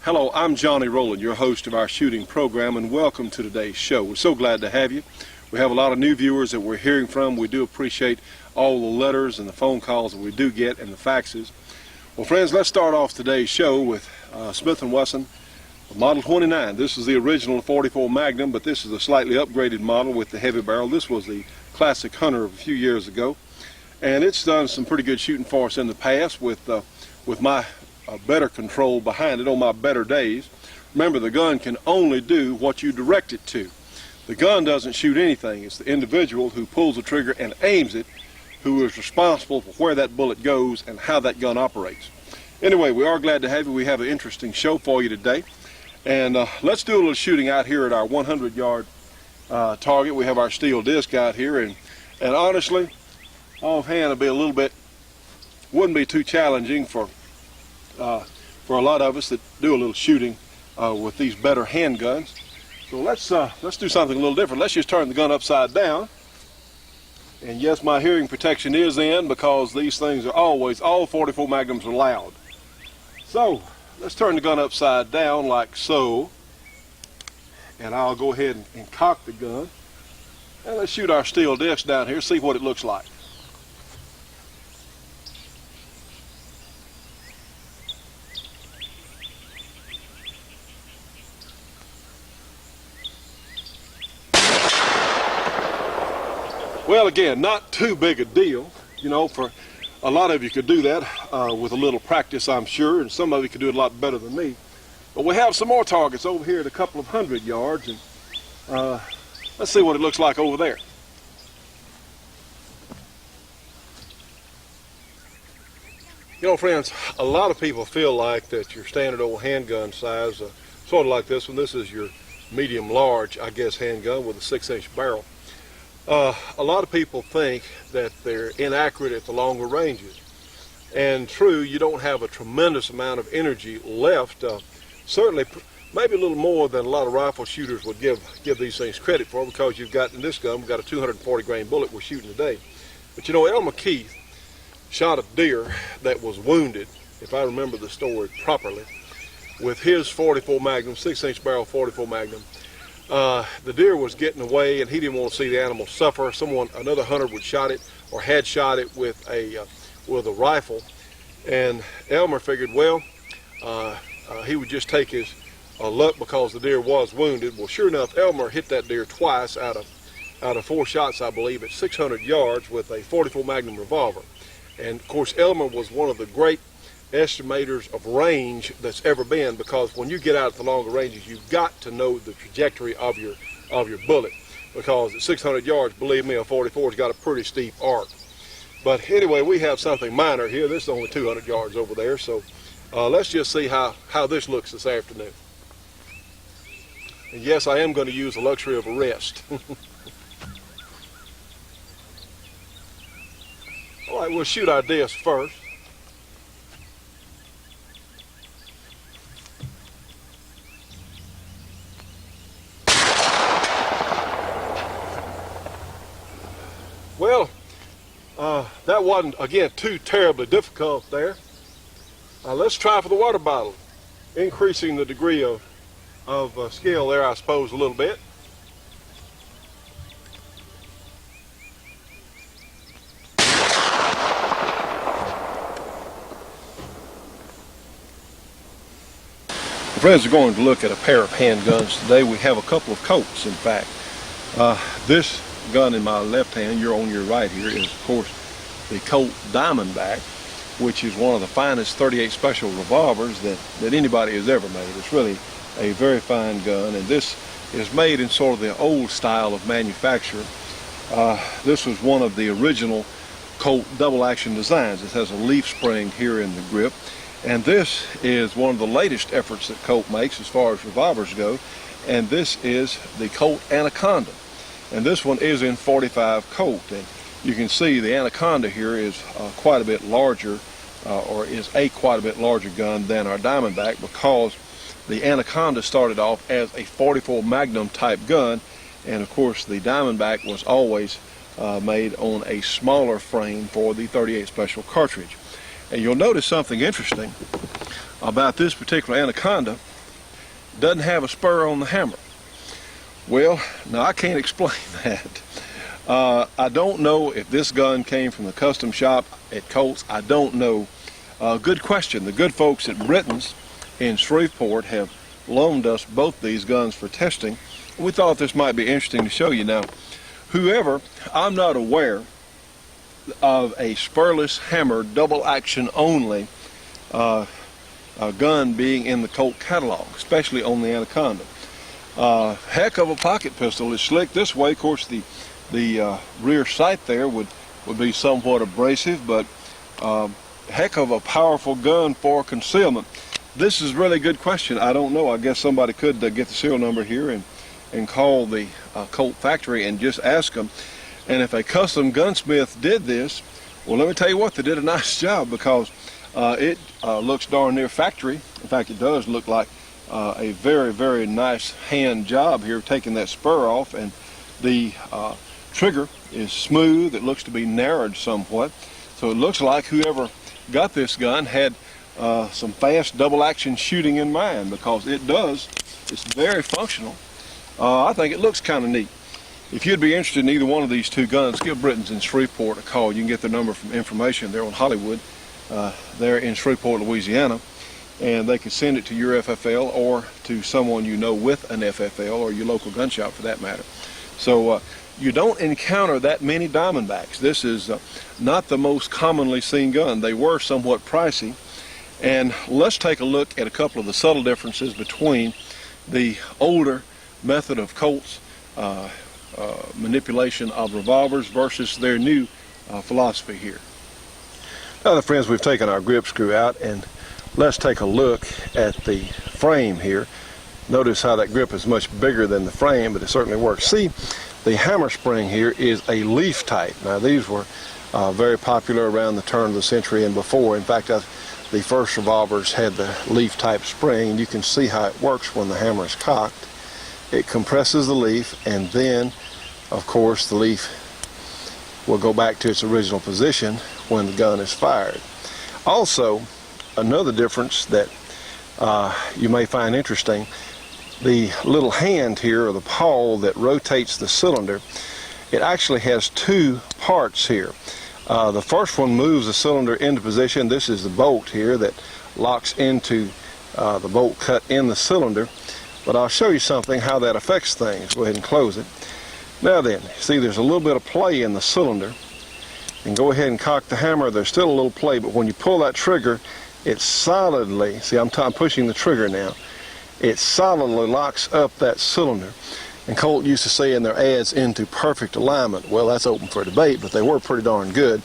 Hello, I'm Johnny Rowland, your host of our shooting program, and welcome to today's show. We're so glad to have you. We have a lot of new viewers that we're hearing from. We do appreciate all the letters and the phone calls that we do get and the faxes. Well, friends, let's start off today's show with Smith & Wesson Model 29. This is the original 44 Magnum, but this is a slightly upgraded model with the heavy barrel. This was the classic Hunter of a few years ago, and it's done some pretty good shooting for us in the past with my better control behind it on my better days. Remember, the gun can only do what you direct it to. The gun doesn't shoot anything. It's the individual who pulls the trigger and aims it who is responsible for where that bullet goes and how that gun operates. Anyway, we are glad to have you. We have an interesting show for you today. And let's do a little shooting out here at our 100-yard target. We have our steel disc out here, and honestly, offhand, it'll be a little bit, wouldn't be too challenging for a lot of us that do a little shooting with these better handguns. So let's do something a little different. Let's just turn the gun upside down. And yes, my hearing protection is in because these things are always, all 44 Magnums are loud. So let's turn the gun upside down like so. And I'll go ahead and cock the gun. And let's shoot our steel disc down here, see what it looks like. Well, again, not too big a deal. You know, for a lot of you could do that with a little practice, I'm sure, and some of you could do it a lot better than me. But we have some more targets over here at a couple of 100 yards, and let's see what it looks like over there. You know, friends, a lot of people feel like that your standard old handgun size, sort of like this one, this is your medium-large, I guess, handgun with a 6-inch barrel. A lot of people think that they're inaccurate at the longer ranges. And true, you don't have a tremendous amount of energy left. Certainly, maybe a little more than a lot of rifle shooters would give these things credit for, because you've got, in this gun, we've got a 240 grain bullet we're shooting today. But you know, Elmer Keith shot a deer that was wounded, if I remember the story properly, with his 44 Magnum, 6-inch barrel 44 Magnum. The deer was getting away, and he didn't want to see the animal suffer. Another hunter would shot it, or had shot it with a rifle, and Elmer figured, well, he would just take his luck because the deer was wounded. Well, sure enough, Elmer hit that deer twice out of 4 shots, I believe, at 600 yards with a 44 Magnum revolver. And of course, Elmer was one of the great estimators of range that's ever been, because when you get out at the longer ranges, you've got to know the trajectory of your bullet, because at 600 yards, believe me, a 44's got a pretty steep arc. But anyway, we have something minor here. This is only 200 yards over there, so let's just see how this looks this afternoon. And yes, I am going to use the luxury of a rest. All right, we'll shoot our disc first. Well, that wasn't, again, too terribly difficult there. Let's try for the water bottle, increasing the degree of skill there, I suppose, a little bit. Friends, are going to look at a pair of handguns today. We have a couple of Colts, in fact. This gun in my left hand, you're on your right here, is of course the Colt Diamondback, which is one of the finest 38 special revolvers that anybody has ever made. It's really a very fine gun, and this is made in sort of the old style of manufacture. This was one of the original Colt double action designs. It has a leaf spring here in the grip, and this is one of the latest efforts that Colt makes as far as revolvers go, and this is the Colt Anaconda. And this one is in 45 Colt, and you can see the Anaconda here is quite a bit larger, or is a quite a bit larger gun than our Diamondback, because the Anaconda started off as a 44 Magnum type gun, and of course the Diamondback was always made on a smaller frame for the 38 special cartridge. And you'll notice something interesting about this particular Anaconda. doesn't have a spur on the hammer. Well, now I can't explain that. I don't know if this gun came from the custom shop at Colts. I don't know. Good question. The good folks at Britton's in Shreveport have loaned us both these guns for testing. We thought this might be interesting to show you. Now, whoever, I'm not aware of a spurless hammer, double action only a gun being in the Colt catalog, especially on the Anaconda. Heck of a pocket pistol. It's slick this way. Of course, the rear sight there would be somewhat abrasive, but heck of a powerful gun for concealment. This is a really good question. I don't know. I guess somebody could get the serial number here and call the Colt factory and just ask them. And if a custom gunsmith did this, well, let me tell you what, they did a nice job, because it looks darn near factory. In fact, it does look like a very, very nice hand job here, taking that spur off, and the trigger is smooth. It looks to be narrowed somewhat, so it looks like whoever got this gun had some fast double action shooting in mind, because it's very functional. I think it looks kind of neat. If you'd be interested in either one of these two guns, give Britton's in Shreveport a call. You can get their number from information there on Hollywood. They're in Shreveport, Louisiana, and they can send it to your FFL or to someone you know with an FFL, or your local gun shop for that matter. So you don't encounter that many Diamondbacks. This is not the most commonly seen gun. They were somewhat pricey. And let's take a look at a couple of the subtle differences between the older method of Colt's manipulation of revolvers versus their new philosophy here. Now, friends, we've taken our grip screw out, and let's take a look at the frame here. Notice how that grip is much bigger than the frame, but it certainly works. See, the hammer spring here is a leaf type. Now, these were very popular around the turn of the century and before. In fact, the first revolvers had the leaf type spring, and you can see how it works when the hammer is cocked. It compresses the leaf, and then, of course, the leaf will go back to its original position when the gun is fired. Also, another difference that you may find interesting, the little hand here, or the pawl that rotates the cylinder, it actually has two parts here. The first one moves the cylinder into position. This is the bolt here that locks into the bolt cut in the cylinder. But I'll show you something, how that affects things. Go ahead and close it. Now then, see, there's a little bit of play in the cylinder. And go ahead and cock the hammer. There's still a little play, but when you pull that trigger, it solidly, see, I'm pushing the trigger now, it solidly locks up that cylinder. And Colt used to say in their ads, into perfect alignment. Well, that's open for debate, but they were pretty darn good,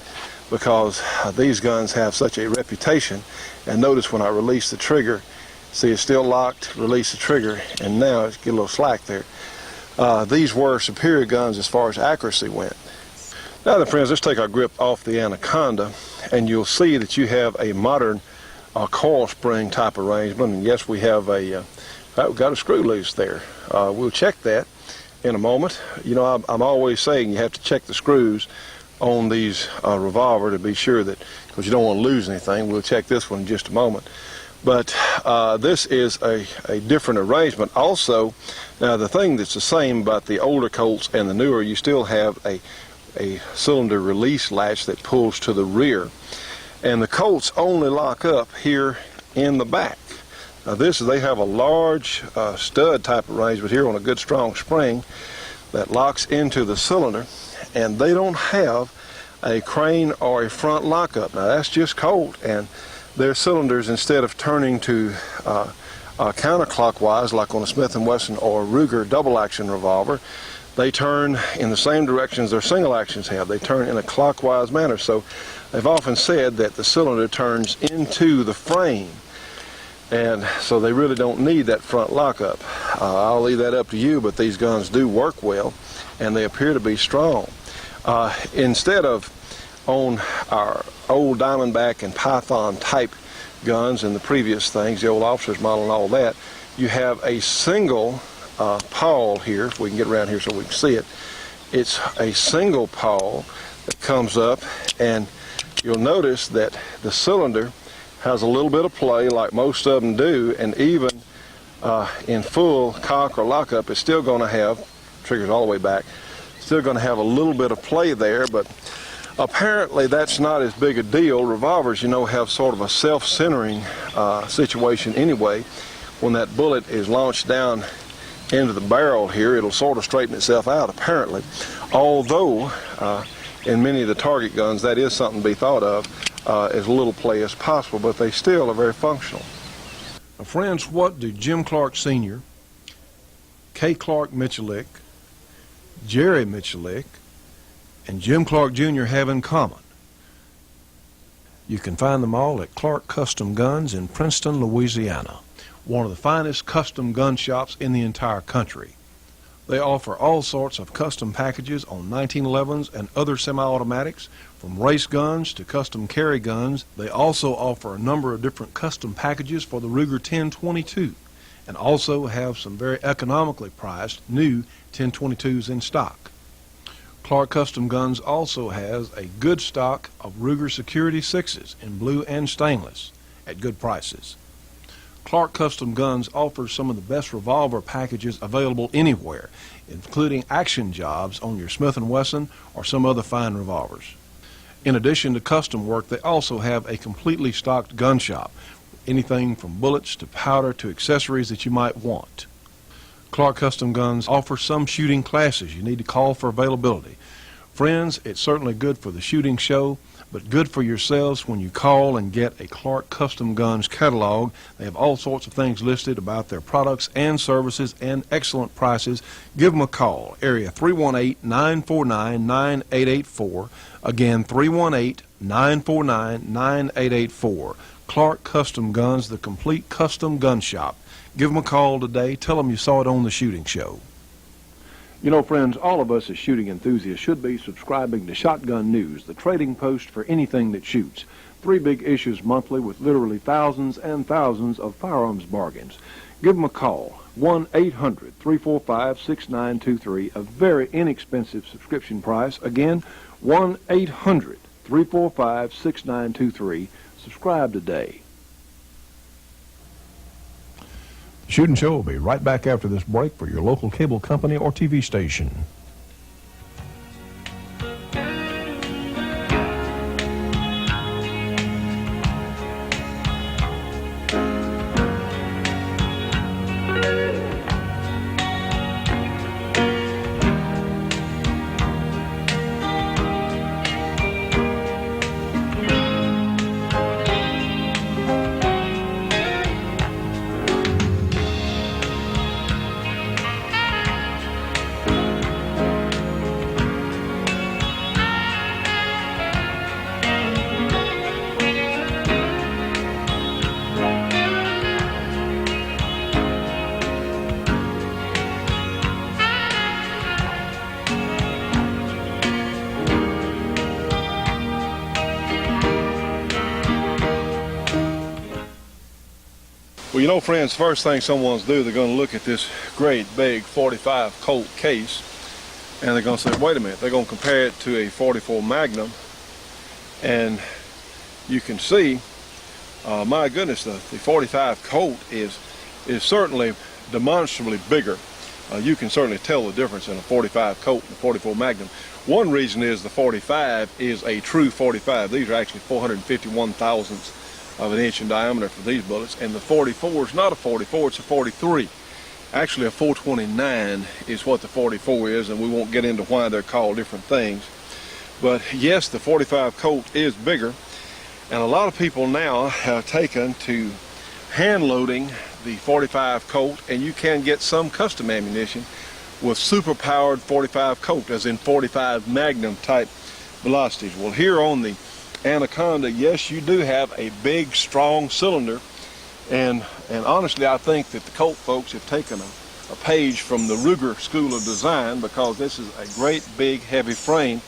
because these guns have such a reputation. And notice when I release the trigger, see, it's still locked, release the trigger, and now it's get a little slack there. These were superior guns as far as accuracy went. Now then, friends, let's take our grip off the Anaconda, and you'll see that you have a modern coil spring type arrangement. And yes, we have we've got a screw loose there. We'll check that in a moment. You know, I'm always saying you have to check the screws on these revolver to be sure that, because you don't want to lose anything. We'll check this one in just a moment. But this is a different arrangement. Also, now the thing that's the same about the older Colts and the newer, you still have a cylinder release latch that pulls to the rear. And the Colts only lock up here in the back. Now they have a large stud type arrangement here on a good strong spring that locks into the cylinder, and they don't have a crane or a front lockup. Now that's just Colt, and their cylinders, instead of turning to counterclockwise like on a Smith & Wesson or Ruger double action revolver, they turn in the same directions their single actions have. They turn in a clockwise manner. So they've often said that the cylinder turns into the frame, and so they really don't need that front lockup. I'll leave that up to you, but these guns do work well, and they appear to be strong. Instead of on our old Diamondback and Python type guns and the previous things, the old officer's model and all that, you have a single pawl here. If we can get around here so we can see it. It's a single pawl that comes up, and you'll notice that the cylinder has a little bit of play like most of them do, and even in full cock or lockup, it's still going to have, triggers all the way back, still going to have a little bit of play there, but apparently that's not as big a deal. Revolvers, you know, have sort of a self-centering situation anyway. When that bullet is launched down into the barrel here, it'll sort of straighten itself out apparently. Although in many of the target guns that is something to be thought of, as little play as possible, but they still are very functional. Now, friends, what do Jim Clark Sr., K. Clark Michalik, Jerry Michalik, and Jim Clark Jr. have in common? You can find them all at Clark Custom Guns in Princeton, Louisiana, one of the finest custom gun shops in the entire country. They offer all sorts of custom packages on 1911s and other semi-automatics, from race guns to custom carry guns. They also offer a number of different custom packages for the Ruger 1022, and also have some very economically priced new 1022s in stock. Clark Custom Guns also has a good stock of Ruger Security 6s in blue and stainless at good prices. Clark Custom Guns offers some of the best revolver packages available anywhere, including action jobs on your Smith & Wesson or some other fine revolvers. In addition to custom work, they also have a completely stocked gun shop, anything from bullets to powder to accessories that you might want. Clark Custom Guns offers some shooting classes. You need to call for availability. Friends, it's certainly good for the shooting show, but good for yourselves when you call and get a Clark Custom Guns catalog. They have all sorts of things listed about their products and services and excellent prices. Give them a call. Area 318-949-9884. Again, 318-949-9884. Clark Custom Guns, the complete custom gun shop. Give them a call today. Tell them you saw it on the shooting show. You know, friends, all of us as shooting enthusiasts should be subscribing to Shotgun News, the trading post for anything that shoots. 3 big issues monthly with literally thousands and thousands of firearms bargains. Give them a call, 1-800-345-6923, a very inexpensive subscription price. Again, 1-800-345-6923. Subscribe today. Shooting Show will be right back after this break for your local cable company or TV station. Well, you know, friends, first thing someone's do, they're going to look at this great big 45 Colt case, and they're going to say, wait a minute, they're going to compare it to a 44 Magnum, and you can see, my goodness, the 45 Colt is certainly demonstrably bigger. You can certainly tell the difference in a 45 Colt and a 44 Magnum. One reason is the 45 is a true 45. These are actually 451 thousandths of an inch in diameter for these bullets, and the 44 is not a 44, it's a 43. Actually, a 429 is what the 44 is, and we won't get into why they're called different things. But yes, the 45 Colt is bigger, and a lot of people now have taken to hand loading the 45 Colt, and you can get some custom ammunition with super powered 45 Colt, as in 45 Magnum type velocities. Well, here on the Anaconda, yes, you do have a big, strong cylinder, and honestly, I think that the Colt folks have taken a page from the Ruger School of Design, because this is a great, big, heavy frame,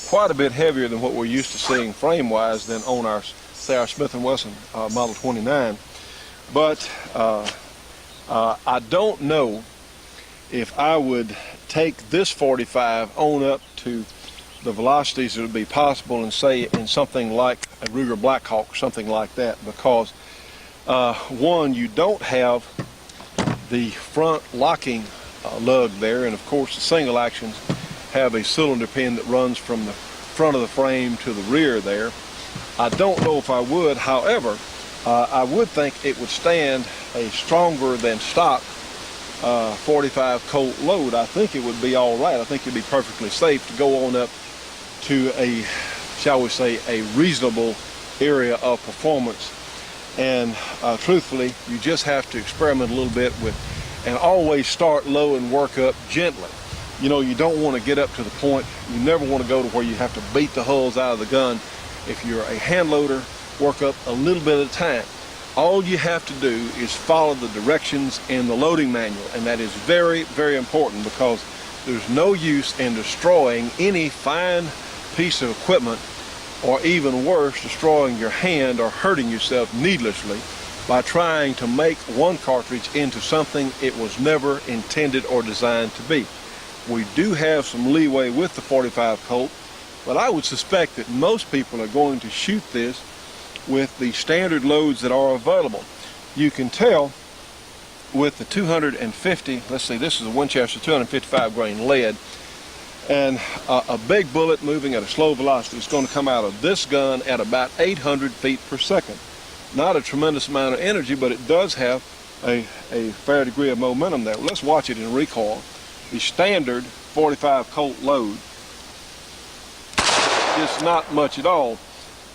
quite a bit heavier than what we're used to seeing frame-wise than on our, say, our Smith & Wesson Model 29. But I don't know if I would take this 45 on up to the velocities that would be possible and say in something like a Ruger Blackhawk, something like that, because one, you don't have the front locking lug there, and of course the single actions have a cylinder pin that runs from the front of the frame to the rear there. I don't know if I would, however, I would think it would stand a stronger than stock 45 Colt load. I think it would be all right. I think it'd be perfectly safe to go on up to a, shall we say, a reasonable area of performance. And truthfully, you just have to experiment a little bit with, and always start low and work up gently. You know, you don't want to get up to the point, you never want to go to where you have to beat the hulls out of the gun. If you're a hand loader, work up a little bit at a time. All you have to do is follow the directions in the loading manual, and that is very, very important, because there's no use in destroying any fine piece of equipment, or even worse, destroying your hand or hurting yourself needlessly by trying to make one cartridge into something it was never intended or designed to be. We do have some leeway with the 45 Colt, but I would suspect that most people are going to shoot this with the standard loads that are available. You can tell with the 250, let's see, this is a Winchester 255 grain lead, and a big bullet moving at a slow velocity is going to come out of this gun at about 800 feet per second. Not a tremendous amount of energy, but it does have a fair degree of momentum there. Let's watch it in recoil. The standard 45 Colt load is not much at all.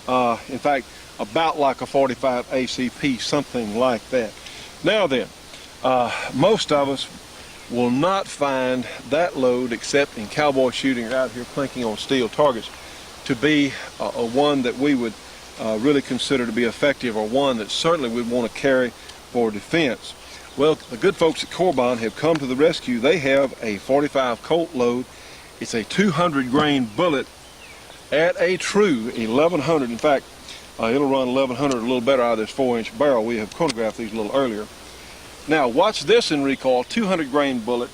In fact, about like a 45 ACP, something like that. Now then, most of us will not find that load, except in cowboy shooting or out here plinking on steel targets, to be a one that we would really consider to be effective, or one that certainly we'd want to carry for defense. Well, the good folks at Corbon have come to the rescue. They have a 45 Colt load. It's a 200 grain bullet at a true 1100. In fact, it'll run 1100 a little better out of this 4-inch barrel. We have chronographed these a little earlier. Now watch this in recoil, 200 grain bullet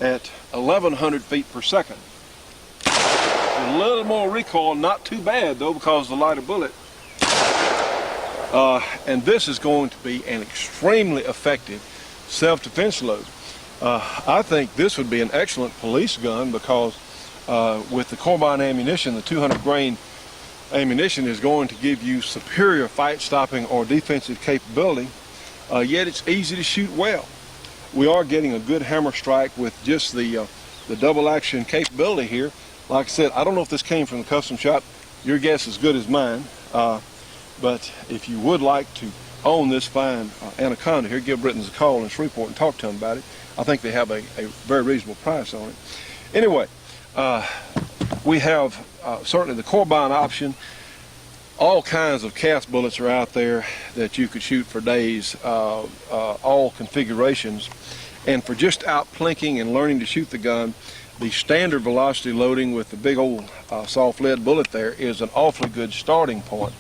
at 1100 feet per second. A little more recoil, not too bad though, because of the lighter bullet. And this is going to be an extremely effective self-defense load. I think this would be an excellent police gun, because with the Corbon ammunition, the 200 grain ammunition is going to give you superior fight stopping or defensive capability, yet it's easy to shoot well. We are getting a good hammer strike with just the double action capability here. Like I said, I don't know if this came from the custom shop. Your guess is as good as mine. But if you would like to own this fine Anaconda here, give Britton's a call in Shreveport and talk to them about it. I think they have a very reasonable price on it. Anyway, we have certainly the Corbon option. All kinds of cast bullets are out there that you could shoot for days, all configurations. And for just out plinking and learning to shoot the gun, the standard velocity loading with the big old soft lead bullet there is an awfully good starting point.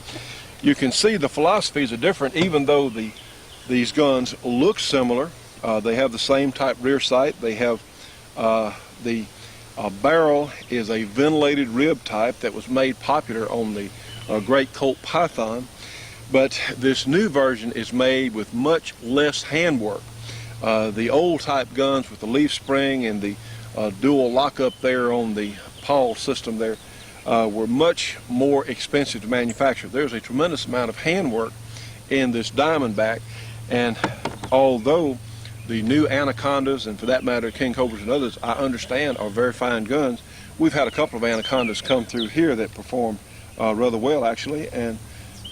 You can see the philosophies are different, even though these guns look similar. They have the same type rear sight. They have the barrel is a ventilated rib type that was made popular on the great Colt Python, but this new version is made with much less handwork. The old type guns with the leaf spring and the dual lockup there on the Paul system there were much more expensive to manufacture. There's a tremendous amount of handwork in this Diamondback, and although the new Anacondas, and for that matter King Cobras and others, I understand are very fine guns, we've had a couple of Anacondas come through here that perform rather well actually, and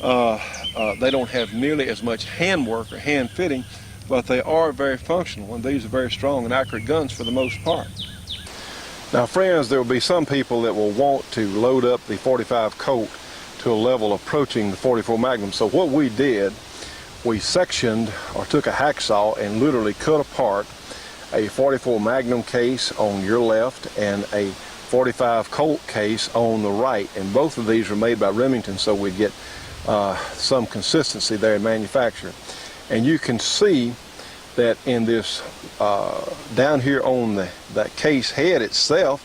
they don't have nearly as much handwork or hand fitting, but they are very functional, and these are very strong and accurate guns for the most part. Now friends, there will be some people that will want to load up the 45 Colt to a level approaching the 44 Magnum. So what we did, we sectioned or took a hacksaw and literally cut apart a 44 Magnum case on your left and a 45 Colt case on the right, and both of these were made by Remington, so we get some consistency there in manufacture. And you can see that in this down here on that case head itself,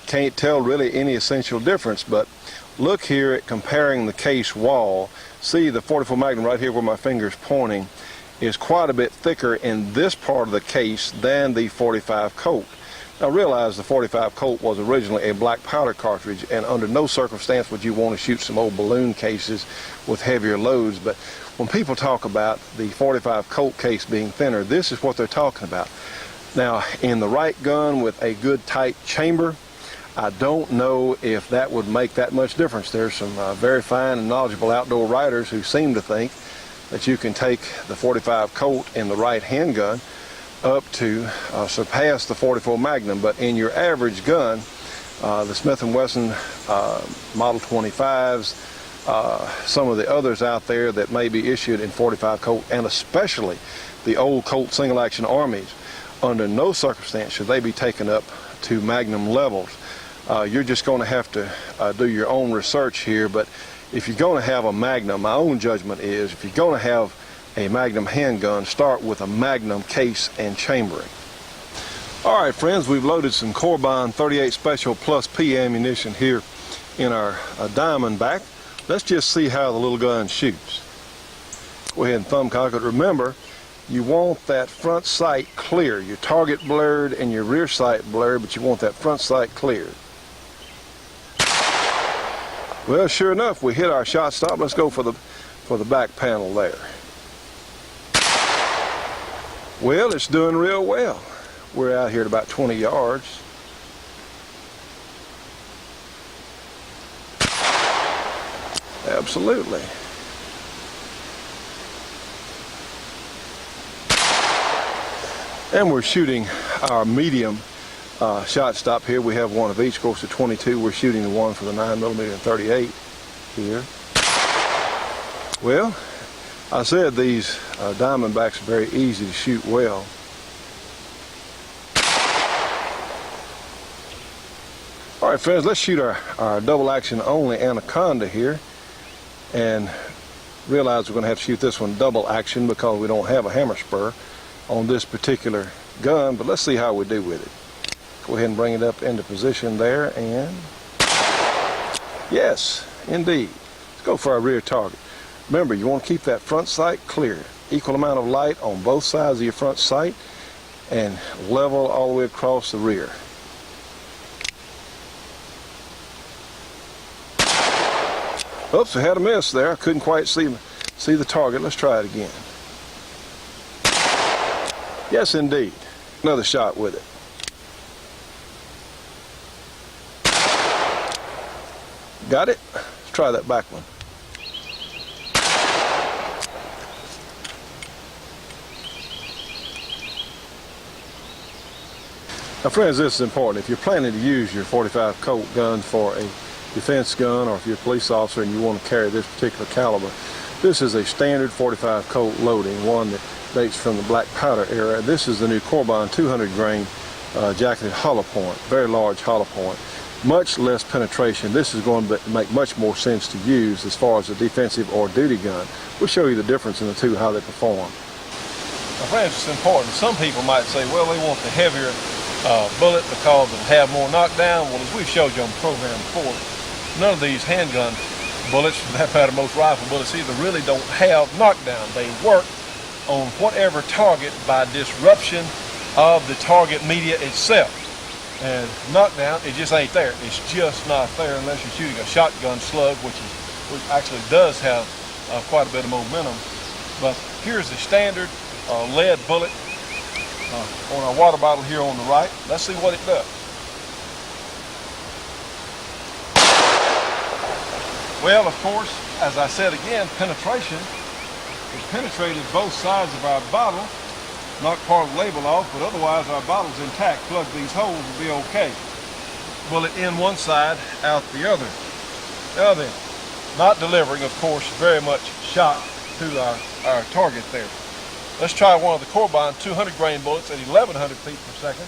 can't tell really any essential difference, but look here at comparing the case wall. See the 44 Magnum right here where my finger's pointing is quite a bit thicker in this part of the case than the .45 Colt. Now realize the .45 Colt was originally a black powder cartridge, and under no circumstance would you want to shoot some old balloon cases with heavier loads. But when people talk about the .45 Colt case being thinner, this is what they're talking about. Now in the right gun with a good tight chamber, I don't know if that would make that much difference. There's some very fine and knowledgeable outdoor writers who seem to think that you can take the .45 Colt in the right handgun up to surpass the .44 Magnum, but in your average gun, the Smith & Wesson Model 25s, some of the others out there that may be issued in .45 Colt, and especially the old Colt single action Armies, under no circumstance should they be taken up to Magnum levels. You're just going to have to do your own research here, but if you're going to have a Magnum, my own judgment is, if you're going to have a Magnum handgun, start with a Magnum case and chambering. All right, friends, we've loaded some Corbine 38 Special Plus P ammunition here in our Diamondback. Let's just see how the little gun shoots. Go ahead and thumb cock it. Remember, you want that front sight clear. Your target blurred and your rear sight blurred, but you want that front sight clear. Well, sure enough, we hit our shot stop. Let's go for the back panel there. Well, it's doing real well. We're out here at about 20 yards. Absolutely. And we're shooting our medium shot stop here. We have one of each. Of course, the 22, we're shooting the one for the 9mm and 38 here. Well, I said these Diamondbacks are very easy to shoot well. All right, friends, let's shoot our double action only Anaconda here, and realize we're going to have to shoot this one double action because we don't have a hammer spur on this particular gun, but let's see how we do with it. Go ahead and bring it up into position there, and yes, indeed. Let's go for our rear target. Remember, you want to keep that front sight clear. Equal amount of light on both sides of your front sight, and level all the way across the rear. Oops, I had a miss there. I couldn't quite see the target. Let's try it again. Yes, indeed. Another shot with it. Got it? Let's try that back one. Now, friends, this is important. If you're planning to use your .45 Colt gun for a defense gun, or if you're a police officer and you want to carry this particular caliber, this is a standard .45 Colt loading, one that dates from the black powder era. This is the new Corbine 200 grain jacketed hollow point, very large hollow point, much less penetration. This is going to make much more sense to use as far as a defensive or duty gun. We'll show you the difference in the two, how they perform. Now, friends, it's important. Some people might say, well, they want the heavier bullet because it'll have more knockdown. Well, as we've showed you on the program before, none of these handgun bullets, for that matter, most rifle bullets either, really don't have knockdown. They work on whatever target by disruption of the target media itself. And knockdown, it just ain't there. It's just not there unless you're shooting a shotgun slug, which actually does have quite a bit of momentum. But here's the standard lead bullet on our water bottle here on the right. Let's see what it does. Well, of course, as I said again, penetration. It penetrated both sides of our bottle. Knocked part of the label off, but otherwise our bottle's intact. Plug these holes, will be okay. Bullet in one side, out the other. Now then, not delivering, of course, very much shot to our target there. Let's try one of the Corbine 200 grain bullets at 1100 feet per second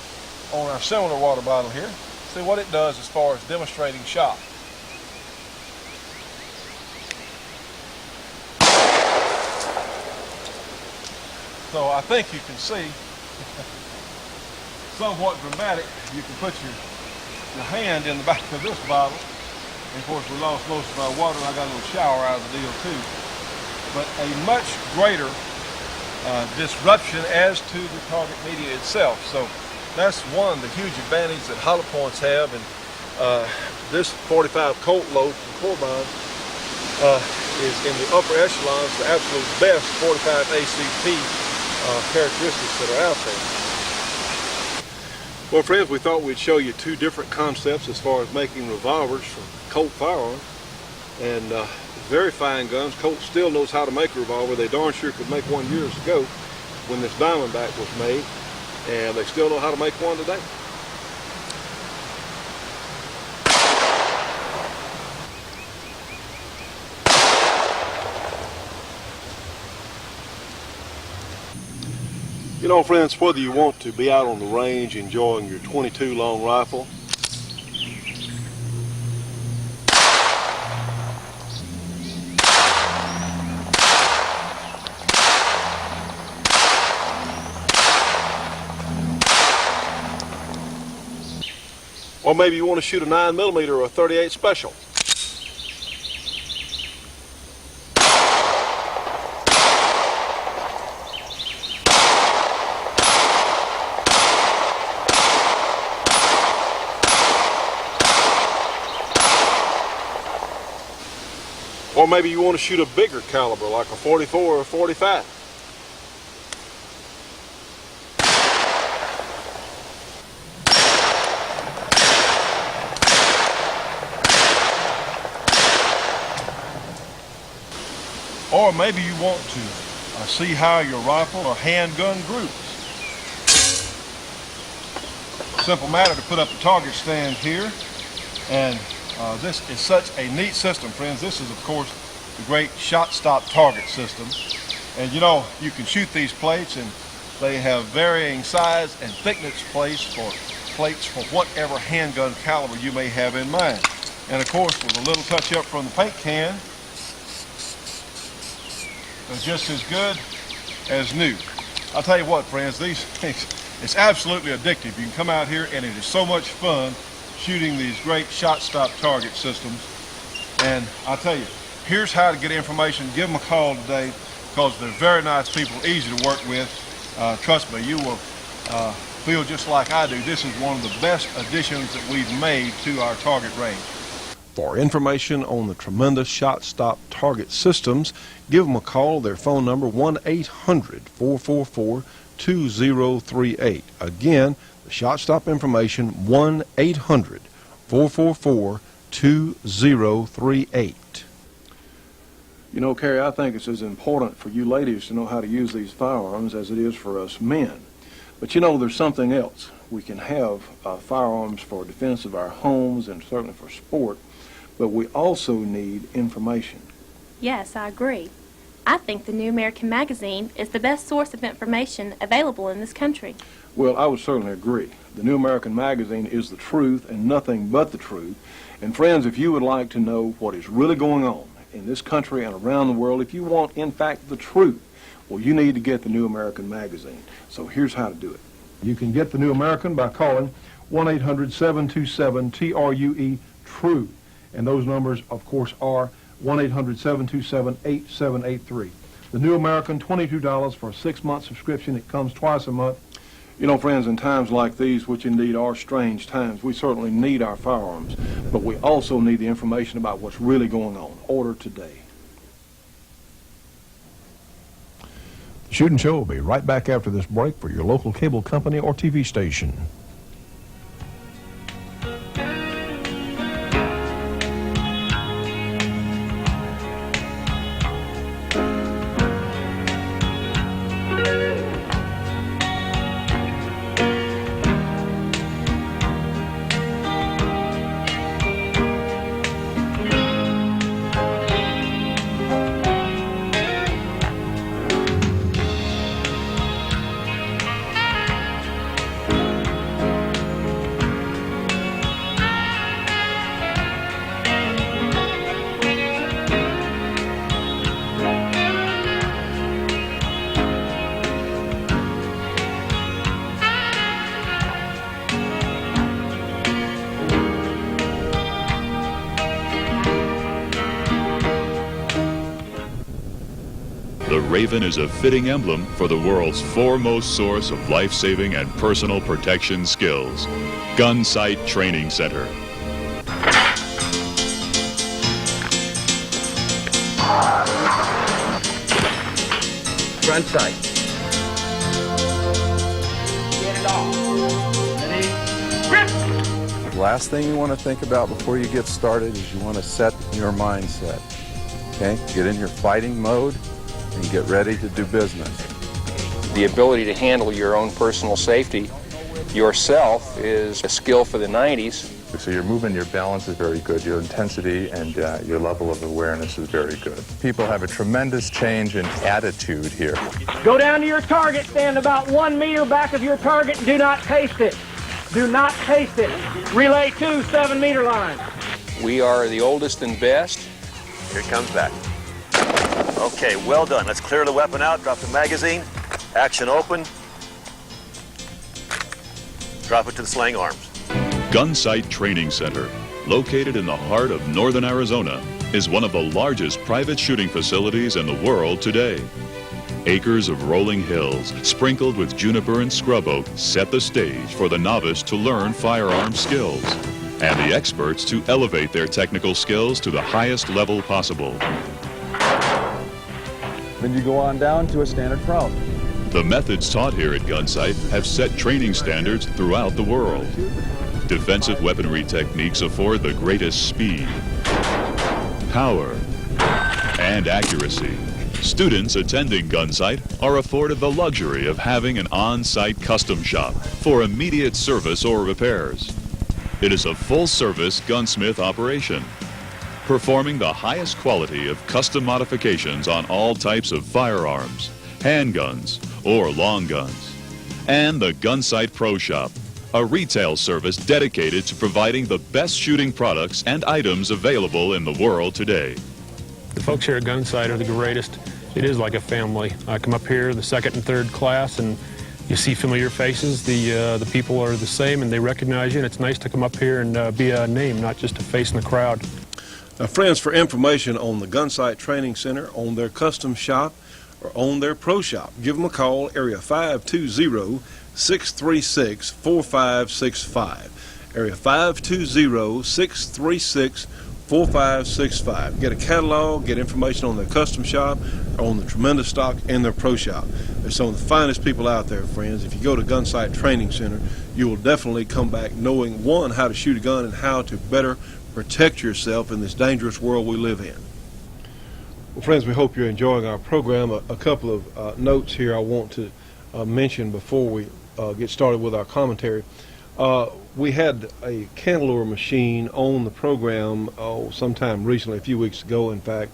on our similar water bottle here. See what it does as far as demonstrating shot. So I think you can see, somewhat dramatic, you can put your hand in the back of this bottle. And of course we lost most of our water, and I got a little shower out of the deal too. But a much greater disruption as to the target media itself. So that's one, the huge advantage that hollow points have. And this 45 Colt load from Corbine is in the upper echelons, the absolute best 45 ACP characteristics that are out there. Well, friends, we thought we'd show you two different concepts as far as making revolvers from Colt firearms. And very fine guns. Colt still knows how to make a revolver. They darn sure could make one years ago when this Diamondback was made, and they still know how to make one today. You know, friends, whether you want to be out on the range enjoying your .22 long rifle, or maybe you want to shoot a 9mm or a 38 special. Or maybe you want to shoot a bigger caliber like a 44 or a 45. Or maybe you want to see how your rifle or handgun groups. Simple matter to put up a target stand here, and this is such a neat system, friends. This is, of course, the great shot stop target system. And you know, you can shoot these plates, and they have varying size and thickness plates for whatever handgun caliber you may have in mind. And of course, with a little touch up from the paint can, they're just as good as new. I'll tell you what, friends, these things, it's absolutely addictive. You can come out here and it is so much fun shooting these great shot stop target systems. And I'll tell you, here's how to get information. Give them a call today, because they're very nice people, easy to work with. Trust me, you will feel just like I do. This is one of the best additions that we've made to our target range. For information on the tremendous shot stop target systems, give them a call. Their phone number 1-800-444-2038. Again, the shot stop information 1-800-444-2038. You know, Carrie, I think it's as important for you ladies to know how to use these firearms as it is for us men. But you know, there's something else. We can have firearms for defense of our homes and certainly for sport, but we also need information. Yes, I agree. I think the New American Magazine is the best source of information available in this country. Well, I would certainly agree. The New American Magazine is the truth and nothing but the truth. And friends, if you would like to know what is really going on in this country and around the world, if you want, in fact, the truth, well, you need to get the New American Magazine. So here's how to do it. You can get the New American by calling 1-800-727-TRUE-TRUE. And those numbers, of course, are 1-800-727-8783. The New American, $22 for a 6-month subscription. It comes twice a month. You know, friends, in times like these, which indeed are strange times, we certainly need our firearms, but we also need the information about what's really going on. Order today. The Shootin' Show will be right back after this break for your local cable company or TV station. raven is a fitting emblem for the world's foremost source of life-saving and personal protection skills, Gun Sight Training Center. Front sight. Get it off. Ready? Grip! The last thing you want to think about before you get started is you want to set your mindset. Okay? Get in your fighting mode and get ready to do business. The ability to handle your own personal safety yourself is a skill for the 90s. So your movement, your balance is very good. Your intensity and your level of awareness is very good. People have a tremendous change in attitude here. Go down to your target, stand about 1 meter back of your target, and do not taste it. Do not taste it. Relay 2, 7-meter line. We are the oldest and best. Here it comes back. Okay, well done. Let's clear the weapon out, drop the magazine. Action open. Drop it to the sling arms. Gun Sight Training Center, located in the heart of northern Arizona, is one of the largest private shooting facilities in the world today. Acres of rolling hills, sprinkled with juniper and scrub oak, set the stage for the novice to learn firearm skills, and the experts to elevate their technical skills to the highest level possible. Then you go on down to a standard crouch. The methods taught here at Gun Sight have set training standards throughout the world. Defensive weaponry techniques afford the greatest speed, power, and accuracy. Students attending Gun Sight are afforded the luxury of having an on-site custom shop for immediate service or repairs. It is a full-service gunsmith operation, performing the highest quality of custom modifications on all types of firearms, handguns, or long guns. And the Gun Sight Pro Shop, a retail service dedicated to providing the best shooting products and items available in the world today. The folks here at Gun Sight are the greatest. It is like a family. I come up here the second and third class and you see familiar faces. The people are the same and they recognize you, and it's nice to come up here and be a name, not just a face in the crowd. Now, friends, for information on the Gun Sight Training Center, on their custom shop, or on their pro shop, give them a call, area 520-636-4565. Area 520-636-4565. Get a catalog, get information on their custom shop, or on the tremendous stock in their pro shop. They're some of the finest people out there, friends. If you go to Gun Sight Training Center, you will definitely come back knowing, one, how to shoot a gun and how to better protect yourself in this dangerous world we live in. Well, friends, we hope you're enjoying our program. A couple of notes here I want to mention before we get started with our commentary. We had a cantilever machine on the program sometime recently, a few weeks ago, in fact,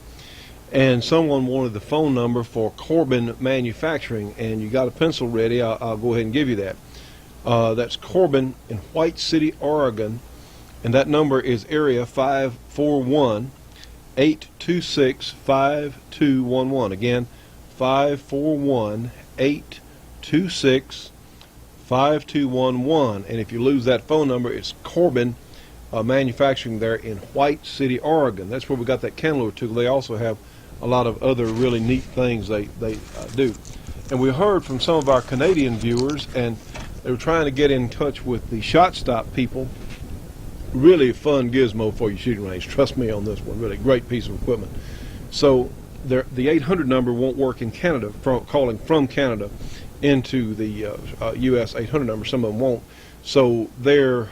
and someone wanted the phone number for Corbin Manufacturing, and you got a pencil ready. I'll go ahead and give you that. That's Corbin in White City, Oregon, and that number is area 541-826-5211. Again, 541-826-5211. And if you lose that phone number, it's Corbin Manufacturing there in White City, Oregon. That's where we got that cantilever tool. They also have a lot of other really neat things they do. And we heard from some of our Canadian viewers, and they were trying to get in touch with the Shot Stop people. Really fun gizmo for your shooting range. Trust me on this one. Really great piece of equipment. So the 800 number won't work in Canada, calling from Canada into the U.S. 800 number. Some of them won't. So their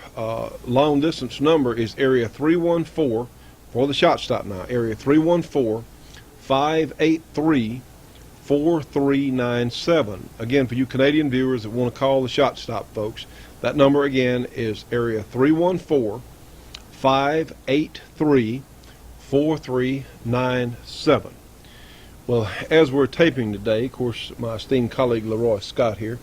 long distance number is area 314 for the Shot Stop now. Area 314-583-4397. Again, for you Canadian viewers that want to call the Shot Stop folks, that number again is area 314-583-4397. Well, as we're taping today, of course, my esteemed colleague Leroy Scott here.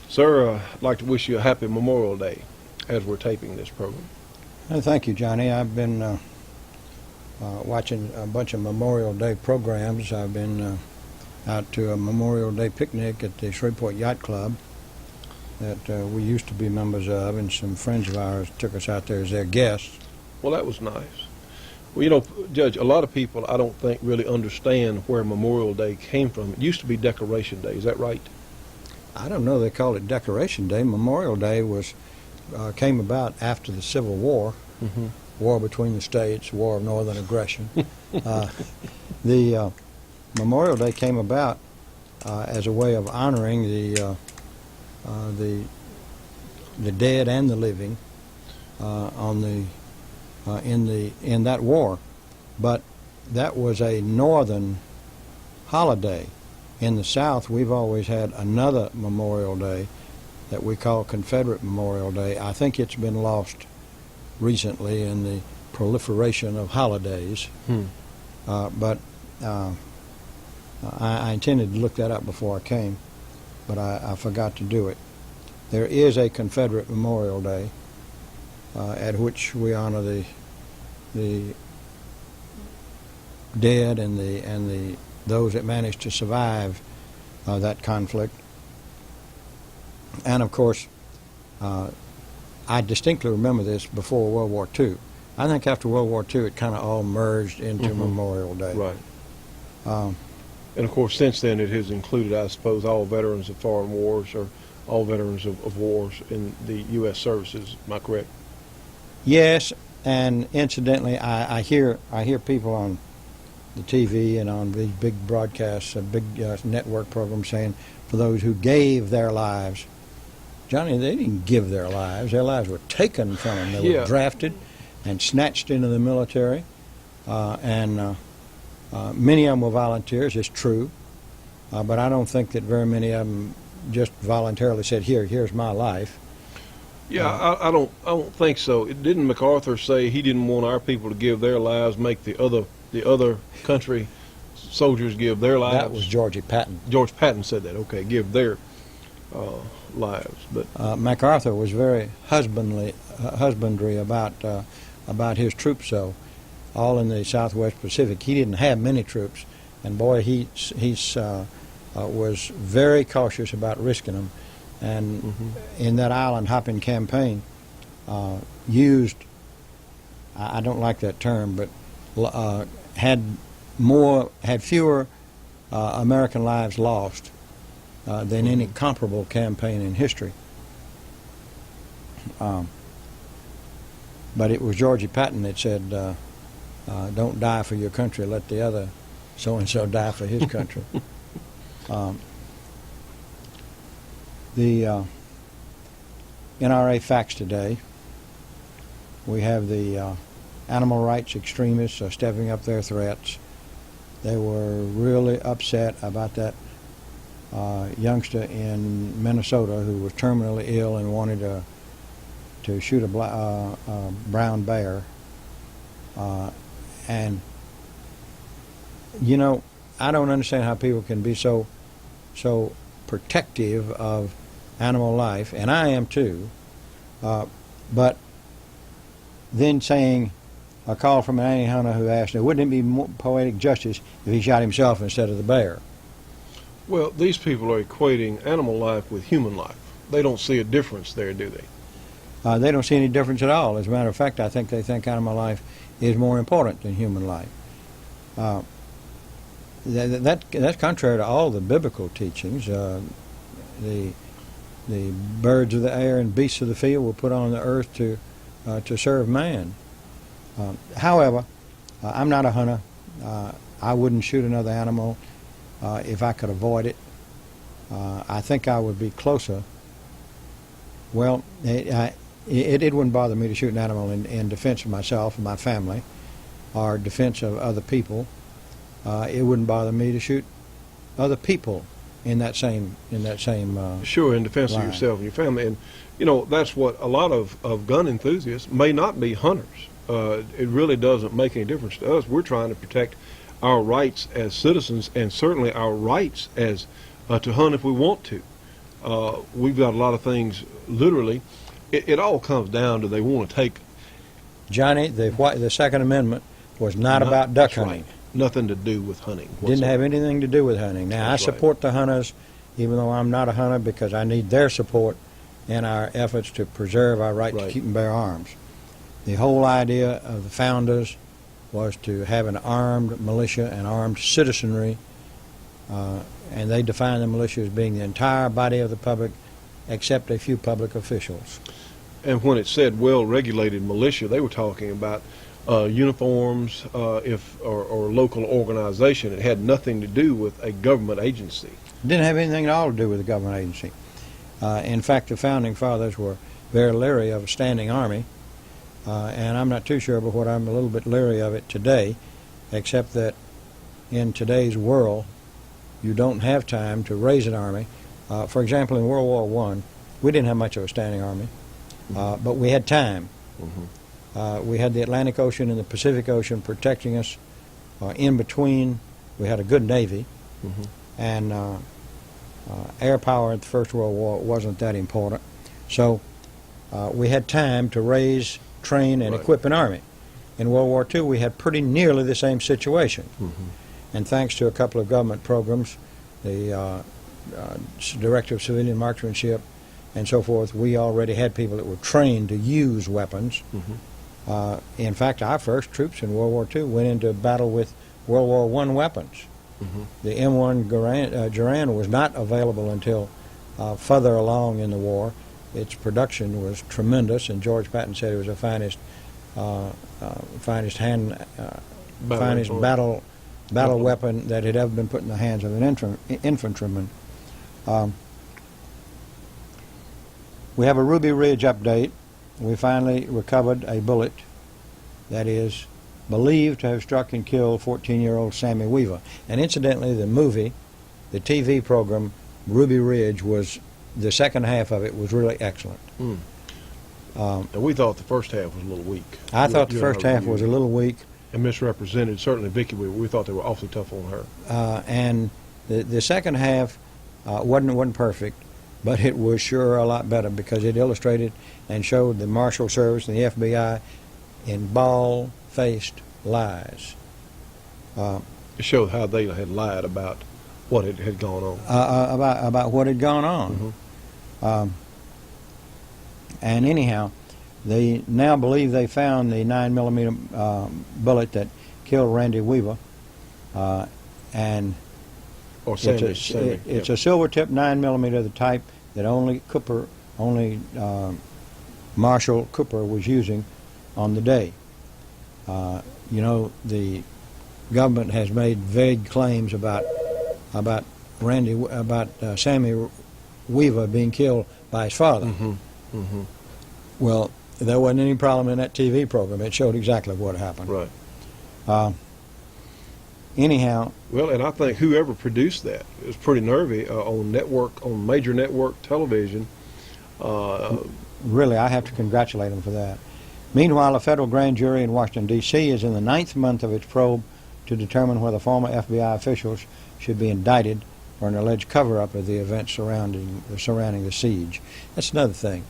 Sir, I'd like to wish you a happy Memorial Day as we're taping this program. Thank you, Johnny. I've been watching a bunch of Memorial Day programs. I've been out to a Memorial Day picnic at the Shreveport Yacht Club that we used to be members of, and some friends of ours took us out there as their guests. Well, that was nice. Well, you know, Judge, a lot of people, I don't think, really understand where Memorial Day came from. It used to be Decoration Day. Is that right? I don't know they called it Decoration Day. Memorial Day came about after the Civil War, war between the states, war of northern aggression. The Memorial Day came about as a way of honoring the dead and the living in that war. But that was a northern holiday. In the South, we've always had another Memorial Day that we call Confederate Memorial Day. I think it's been lost recently in the proliferation of holidays. But I intended to look that up before I came, but I forgot to do it. There is a Confederate Memorial Day at which we honor the dead and those that managed to survive that conflict. And of course, I distinctly remember this before World War II. I think after World War II, it kind of all merged into Memorial Day. Right. And of course, since then, it has included, I suppose, all veterans of foreign wars or all veterans of wars in the U.S. services. Am I correct? Yes, and incidentally, I hear people on the TV and on these big broadcasts, big network programs saying, for those who gave their lives. Johnny, they didn't give their lives. Their lives were taken from them. They were drafted and snatched into the military, and many of them were volunteers. It's true, but I don't think that very many of them just voluntarily said, "Here's my life." Yeah, I don't think so. Didn't MacArthur say he didn't want our people to give their lives, make the other country soldiers give their lives? That was Georgie Patton. George Patton said that. Okay, give their lives. But MacArthur was very husbandry about his troops, though, all in the Southwest Pacific. He didn't have many troops, and boy, he was very cautious about risking them. And in that island hopping campaign, used, I don't like that term, but had fewer American lives lost than any comparable campaign in history. But it was Georgie Patton that said, don't die for your country, let the other so-and-so die for his country. The NRA facts today, we have the animal rights extremists stepping up their threats. They were really upset about that youngster in Minnesota who was terminally ill and wanted to shoot a brown bear. And, you know, I don't understand how people can be so protective of animal life, and I am too, but then saying, a call from an animal hunter who asked, wouldn't it be more poetic justice if he shot himself instead of the bear? Well, these people are equating animal life with human life. They don't see a difference there, do they? They don't see any difference at all. As a matter of fact, I think they think animal life is more important than human life. That's contrary to all the biblical teachings. The birds of the air and beasts of the field were put on the earth to serve man. However, I'm not a hunter. I wouldn't shoot another animal if I could avoid it. I think I would be closer. Well, it wouldn't bother me to shoot an animal in defense of myself and my family, or defense of other people. It wouldn't bother me to shoot other people in that same sure, in defense line. of yourself and your family. And you know, that's what a lot of gun enthusiasts may not be hunters. It really doesn't make any difference to us. We're trying to protect our rights as citizens, and certainly our rights as to hunt if we want to. We've got a lot of things. Literally, it all comes down to they want to take. Johnny, the Second Amendment was not about duck hunting. Right. Nothing to do with hunting. Didn't have anything to do with hunting. Now, That's I support the hunters, even though I'm not a hunter, because I need their support in our efforts to preserve our right to keep and bear arms. The whole idea of the founders was to have an armed militia and armed citizenry, and they defined the militia as being the entire body of the public except a few public officials. And when it said well-regulated militia, they were talking about uniforms or local organization. It had nothing to do with a government agency. It didn't have anything at all to do with the government agency. In fact, the Founding Fathers were very leery of a standing army, and I'm not too sure, but what I'm a little bit leery of it today, except that in today's world, you don't have time to raise an army. For example, in World War I, we didn't have much of a standing army, but we had time. We had the Atlantic Ocean and the Pacific Ocean protecting us. In between, we had a good Navy, and air power at the First World War wasn't that important. So we had time to raise, train, and equip an army. In World War II, we had pretty nearly the same situation. And thanks to a couple of government programs, the Director of Civilian Marksmanship and so forth, we already had people that were trained to use weapons. In fact, our first troops in World War II went into battle with World War I weapons. The M1 Garand was not available until further along in the war. Its production was tremendous, and George Patton said it was the finest battle weapon that had ever been put in the hands of an infantryman. We have a Ruby Ridge update. We finally recovered a bullet that is believed to have struck and killed 14-year-old Sammy Weaver. And incidentally, the movie, the TV program, Ruby Ridge, the second half of it was really excellent. And we thought the first half was a little weak. I thought the first half was a little weak. And misrepresented, certainly Vicki Weaver. We thought they were awfully tough on her. And the second half wasn't perfect, but it was sure a lot better because it illustrated and showed the Marshal Service and the FBI in bald-faced lies. It showed how they had lied about what had gone on. About what had gone on. And anyhow, they now believe they found the 9mm bullet that killed Randy Weaver, and it's a silver-tipped 9mm, the type that only Marshal Cooper was using on the day. You know, the government has made vague claims about Sammy Weaver being killed by his father. Well, there wasn't any problem in that TV program. It showed exactly what happened. Right. Anyhow. Well, and I think whoever produced that, it was pretty nervy on major network television. Really, I have to congratulate them for that. Meanwhile, a federal grand jury in Washington, D.C. is in the 9th month of its probe to determine whether former FBI officials should be indicted for an alleged cover-up of the events surrounding the siege. That's another thing.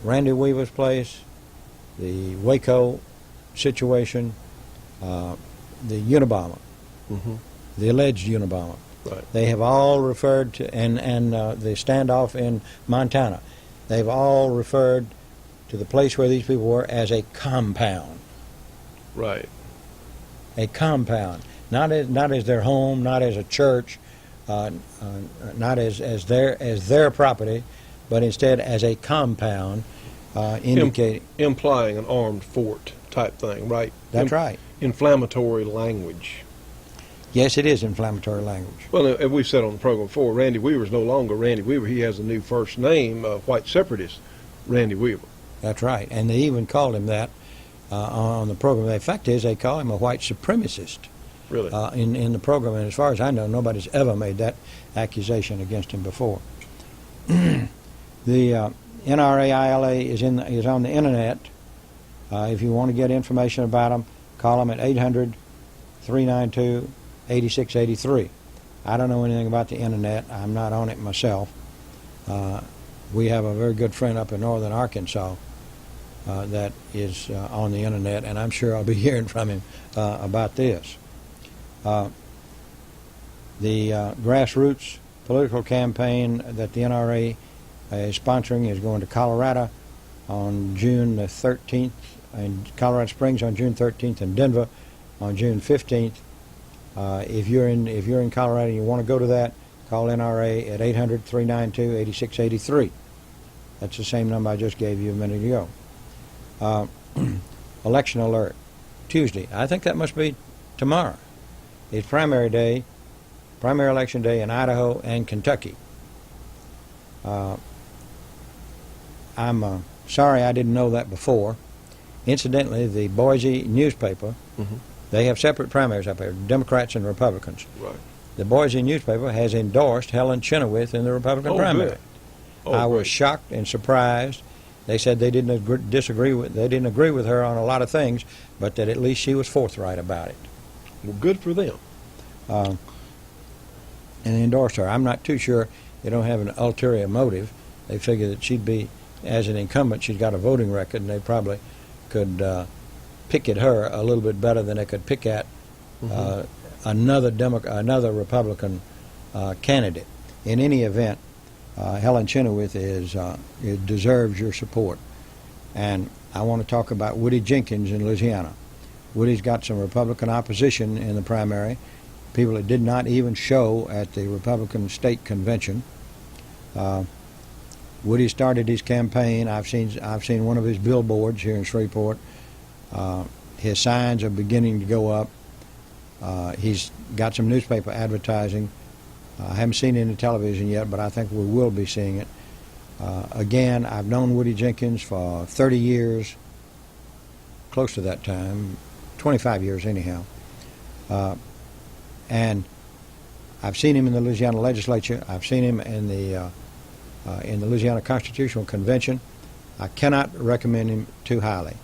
Randy Weaver's place, the Waco situation, the Unabomber, the alleged Unabomber. Right. They have all referred to, and the standoff in Montana, they've all referred to the place where these people were as a compound. Right. A compound. Not as their home, not as a church, not as their property, but instead as a compound, indicating... Implying an armed fort type thing, right? That's right. Inflammatory language. Yes, it is inflammatory language. Well, as we've said on the program before, Randy Weaver is no longer Randy Weaver. He has a new first name, white separatist Randy Weaver. That's right. And they even called him that on the program. The fact is, they call him a white supremacist. Really? In the program. And as far as I know, nobody's ever made that accusation against him before. The NRAILA is on the Internet. If you want to get information about them, call them at 800-392-8683. I don't know anything about the Internet. I'm not on it myself. We have a very good friend up in northern Arkansas that is on the Internet, and I'm sure I'll be hearing from him about this. The grassroots political campaign that the NRA is sponsoring is going to Colorado on June the 13th in Colorado Springs on June 13th, and Denver on June 15th. If you're in Colorado and you want to go to that, call NRA at 800-392-8683. That's the same number I just gave you a minute ago. Election alert, Tuesday. I think that must be tomorrow. It's primary election day in Idaho and Kentucky. I'm sorry I didn't know that before. Incidentally, the Boise newspaper, they have separate primaries up there, Democrats and Republicans. Right. The Boise newspaper has endorsed Helen Chenoweth in the Republican primary. Good. I was shocked and surprised. They said they didn't agree with her on a lot of things, but that at least she was forthright about it. Well, good for them. And they endorsed her. I'm not too sure they don't have an ulterior motive. They figure that she'd be, as an incumbent, she's got a voting record, and they probably could pick at her a little bit better than they could pick at another Republican candidate. In any event, Helen Chenoweth deserves your support. And I want to talk about Woody Jenkins in Louisiana. Woody's got some Republican opposition in the primary, people that did not even show at the Republican state convention. Woody started his campaign. I've seen one of his billboards here in Shreveport. His signs are beginning to go up. He's got some newspaper advertising. I haven't seen any television yet, but I think we will be seeing it. Again, I've known Woody Jenkins for 30 years, close to that time, 25 years anyhow. And I've seen him in the Louisiana legislature. I've seen him in the Louisiana Constitutional Convention. I cannot recommend him too highly.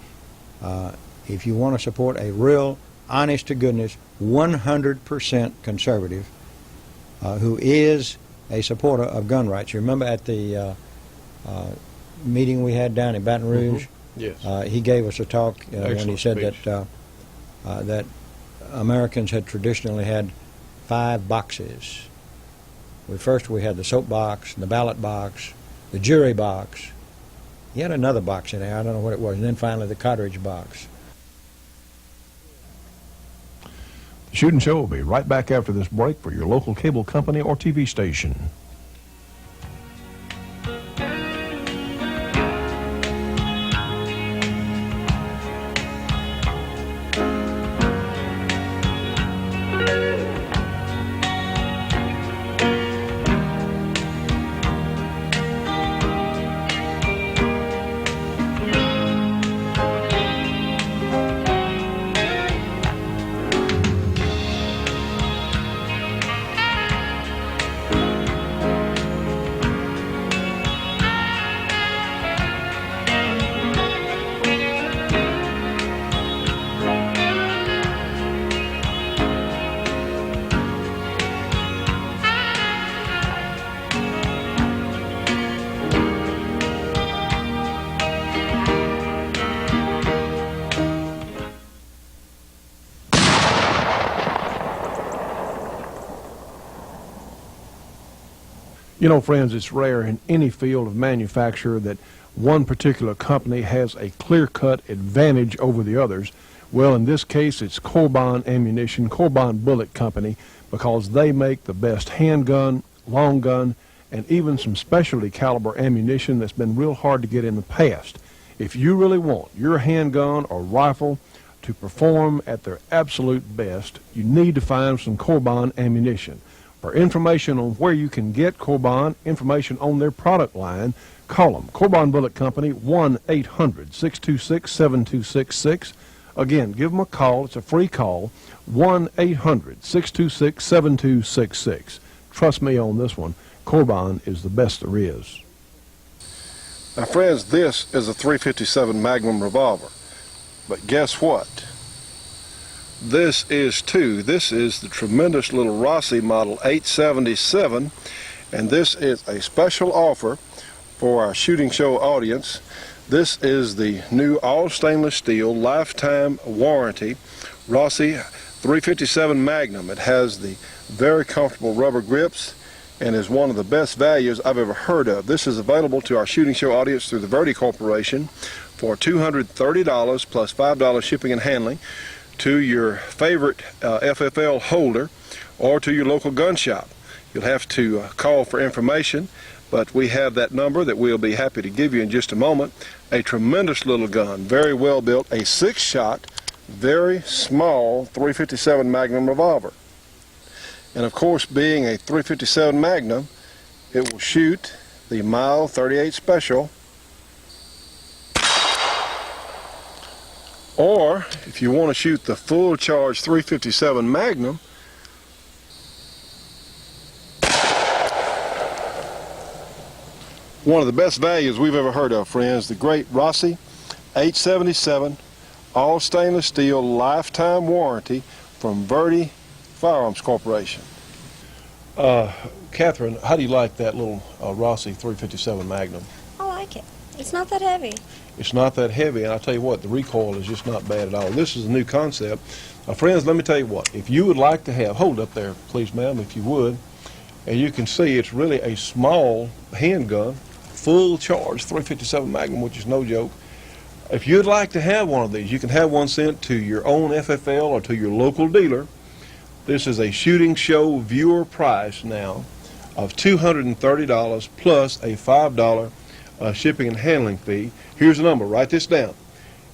If you want to support a real, honest-to-goodness, 100% conservative who is a supporter of gun rights. You remember at the meeting we had down in Baton Rouge? Yes. He gave us a talk when he said speech. that Americans had traditionally had 5 boxes. First we had the soap box, the ballot box, the jury box. He had another box in there, I don't know what it was, and then finally the cartridge box. The Shootin' Show will be right back after this break for your local cable company or TV station. You know, friends, it's rare in any field of manufacture that one particular company has a clear-cut advantage over the others. Well, in this case, it's Corbin Ammunition, Corbin Bullet Company, because they make the best handgun, long gun, and even some specialty caliber ammunition that's been real hard to get in the past. If you really want your handgun or rifle to perform at their absolute best, you need to find some Corbin ammunition. For information on where you can get Corbin, information on their product line, call them. Corbin Bullet Company, 1-800-626-7266. Again, give them a call. It's a free call, 1-800-626-7266. Trust me on this one. Corbin is the best there is. Now, friends, this is a .357 Magnum revolver. But guess what? This is too. This is the tremendous little Rossi Model 877, and this is a special offer for our Shooting Show audience. This is the new all stainless steel lifetime warranty Rossi .357 Magnum. It has the very comfortable rubber grips. and is one of the best values I've ever heard of. This is available to our shooting show audience through the Verde Corporation for $230 plus $5 shipping and handling to your favorite FFL holder or to your local gun shop. You'll have to call for information, but we have that number that we'll be happy to give you in just a moment. A tremendous little gun, very well built, a 6-shot, very small .357 Magnum revolver. And of course, being a .357 Magnum, it will shoot the Mile 38 Special, or if you want to shoot the full charge .357 Magnum, one of the best values we've ever heard of, friends, the great Rossi 877, all stainless steel, lifetime warranty from Verde Firearms Corporation. Catherine, how do you like that little Rossi .357 Magnum? I like it. It's not that heavy. It's not that heavy, and I'll tell you what, the recoil is just not bad at all. This is a new concept. Friends, let me tell you what, if you would like to have, hold up there, please, ma'am, if you would, and you can see it's really a small handgun, full charge .357 Magnum, which is no joke. If you'd like to have one of these, you can have one sent to your own FFL or to your local dealer. This is a shooting show viewer price now of $230 plus a $5 shipping and handling fee. Here's the number. Write this down.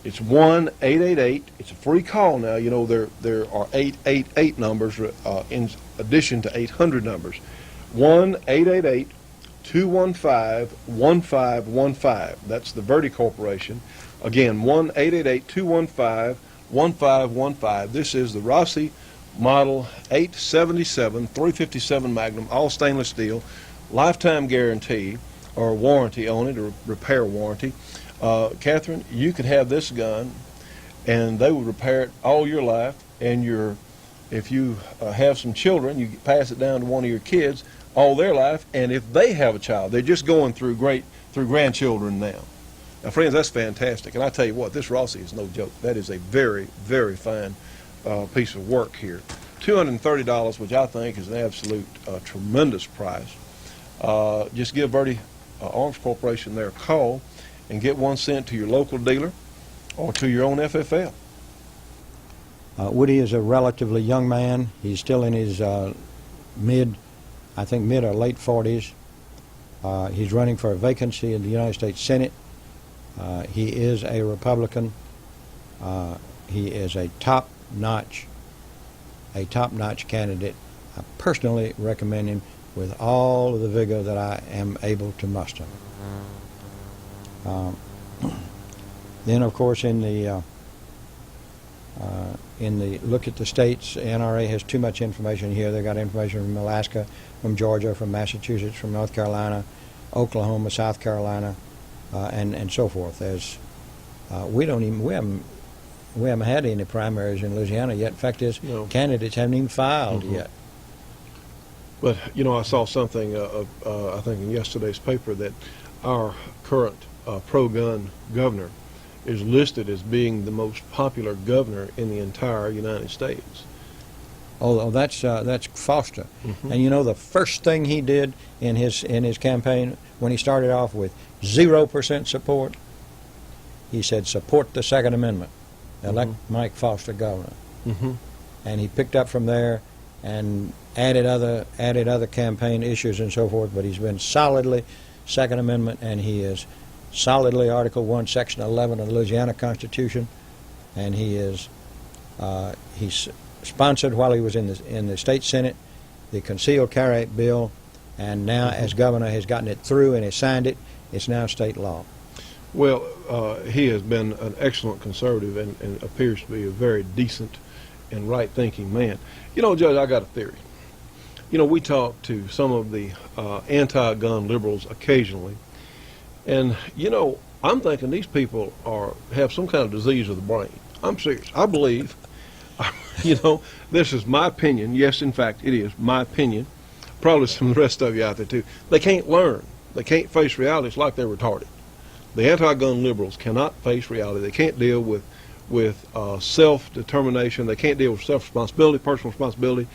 It's 1-888. It's a free call now. You know, there are 888 numbers in addition to 800 numbers. 1-888-215-1515. That's the Verde Corporation. Again, 1-888-215-1515. This is the Rossi Model 877 .357 Magnum, all stainless steel, lifetime guarantee or warranty on it, or repair warranty. Catherine, you could have this gun and they would repair it all your life, and if you have some children, you pass it down to one of your kids all their life, and if they have a child, they're just going through grandchildren now. Now, friends, that's fantastic, and I tell you what, this Rossi is no joke. That is a very, very fine piece of work here. $230, which I think is an absolute tremendous price. Just give Verde Arms Corporation their call and get one sent to your local dealer or to your own FFL. Woody is a relatively young man. He's still in his mid or late 40s. He's running for a vacancy in the United States Senate. He is a Republican. He is a top-notch candidate. I personally recommend him with all of the vigor that I am able to muster. Then, of course, in the look at the states, NRA has too much information here. They got information from Alaska, from Georgia, from Massachusetts, from North Carolina, Oklahoma, South Carolina, and so forth. We haven't had any primaries in Louisiana yet. In fact, candidates haven't even filed yet. But, you know, I saw something, I think in yesterday's paper, that our current pro-gun governor is listed as being the most popular governor in the entire United States. Oh, that's Foster. And you know, the first thing he did in his campaign, when he started off with 0% support, he said, support the Second Amendment. Elect Mike Foster governor. And he picked up from there and added other campaign issues and so forth, but he's been solidly Second Amendment, and he is solidly Article 1, Section 11 of the Louisiana Constitution, and he's sponsored while he was in the state Senate the concealed carry bill, and now as governor has gotten it through and has signed it. It's now state law. Well, he has been an excellent conservative and appears to be a very decent and right-thinking man. You know, Judge, I got a theory. You know, we talk to some of the anti-gun liberals occasionally, and, you know, I'm thinking these people have some kind of disease of the brain. I'm serious. I believe, you know, this is my opinion. Yes, in fact, it is my opinion. Probably some of the rest of you out there, too. They can't learn. They can't face reality. It's like they're retarded. The anti-gun liberals cannot face reality. They can't deal with self-determination. They can't deal with self-responsibility, personal responsibility.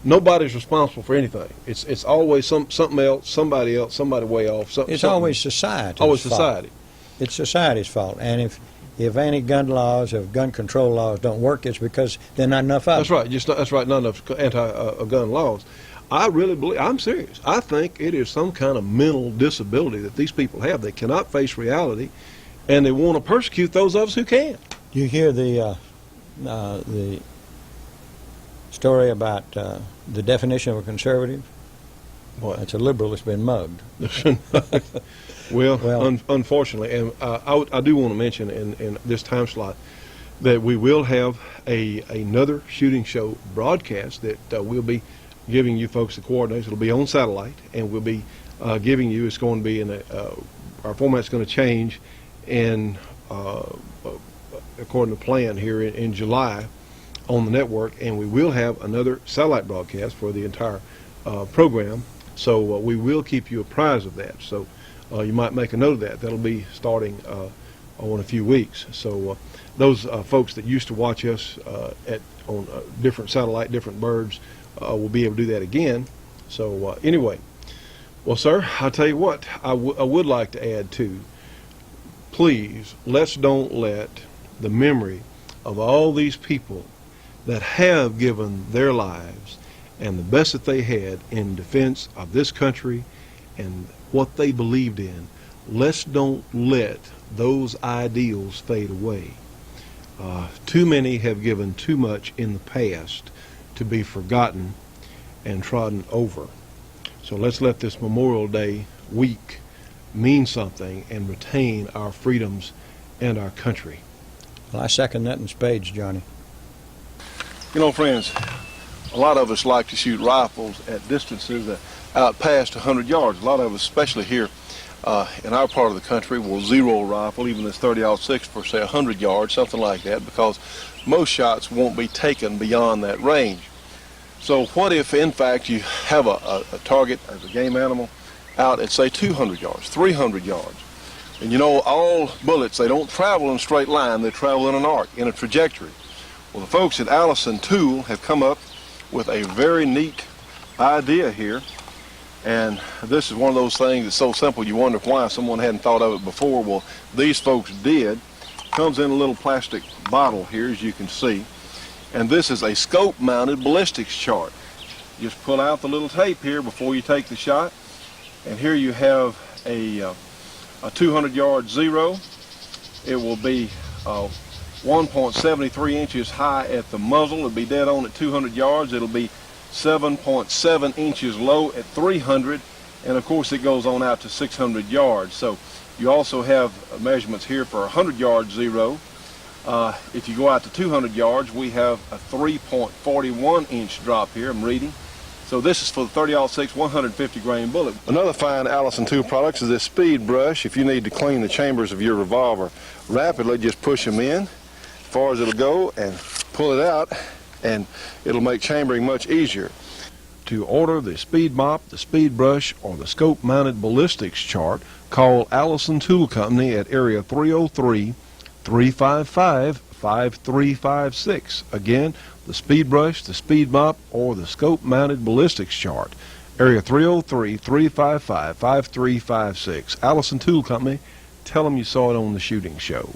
nobody's responsible for anything. It's always something else, somebody way off. It's always society. Always society. It's society's fault. And if anti-gun laws, if gun control laws don't work, it's because there are not enough of them. That's right. Not enough anti-gun laws. I really believe. I'm serious. I think it is some kind of mental disability that these people have. They cannot face reality, and they want to persecute those of us who can. You hear the story about the definition of a conservative? What? It's a liberal that's been mugged. Well, unfortunately, and I do want to mention in this time slot that we will have another shooting show broadcast that we'll be giving you folks the coordinates. It'll be on satellite, and we'll be giving you. It's going to be our format's going to change, and according to plan here in July on the network, and we will have another satellite broadcast for the entire program. So we will keep you apprised of that. So you might make a note of that. That'll be starting in a few weeks. So those folks that used to watch us on different satellite, different birds, will be able to do that again. So anyway, well, sir, I'll tell you what, I would like to add too, please, let's don't let the memory of all these people that have given their lives and the best that they had in defense of this country and what they believed in, let's don't let those ideals fade away. Too many have given too much in the past to be forgotten and trodden over. So let's let this Memorial Day week mean something and retain our freedoms and our country. Well, I second that in spades, Johnny. You know, friends, a lot of us like to shoot rifles at distances that out past 100 yards. A lot of us, especially here in our part of the country, will zero a rifle, even this 30-06 for, say, 100 yards, something like that, because most shots won't be taken beyond that range. So what if, in fact, you have a target as a game animal out at, say, 200 yards, 300 yards? And you know, all bullets, they don't travel in a straight line, they travel in an arc, in a trajectory. Well, the folks at Allison Tool have come up with a very neat idea here. And this is one of those things that's so simple you wonder why someone hadn't thought of it before. Well, these folks did. Comes in a little plastic bottle here, as you can see. And this is a scope-mounted ballistics chart. Just pull out the little tape here before you take the shot. And here you have a 200-yard zero. It will be 1.73 inches high at the muzzle. It'll be dead on at 200 yards. It'll be 7.7 inches low at 300, and of course it goes on out to 600 yards. So you also have measurements here for a 100-yard zero. If you go out to 200 yards, we have a 3.41 inch drop here, I'm reading. So this is for the 30-06 150 grain bullet. Another fine Allison Tool product is this speed brush. If you need to clean the chambers of your revolver rapidly, just push them in as far as it'll go and pull it out, and it'll make chambering much easier. To order the speed mop, the speed brush, or the scope-mounted ballistics chart, call Allison Tool Company at area 303-355-5356. Again, the speed brush, the speed mop, or the scope-mounted ballistics chart, area 303-355-5356. Allison Tool Company, tell them you saw it on the shooting show.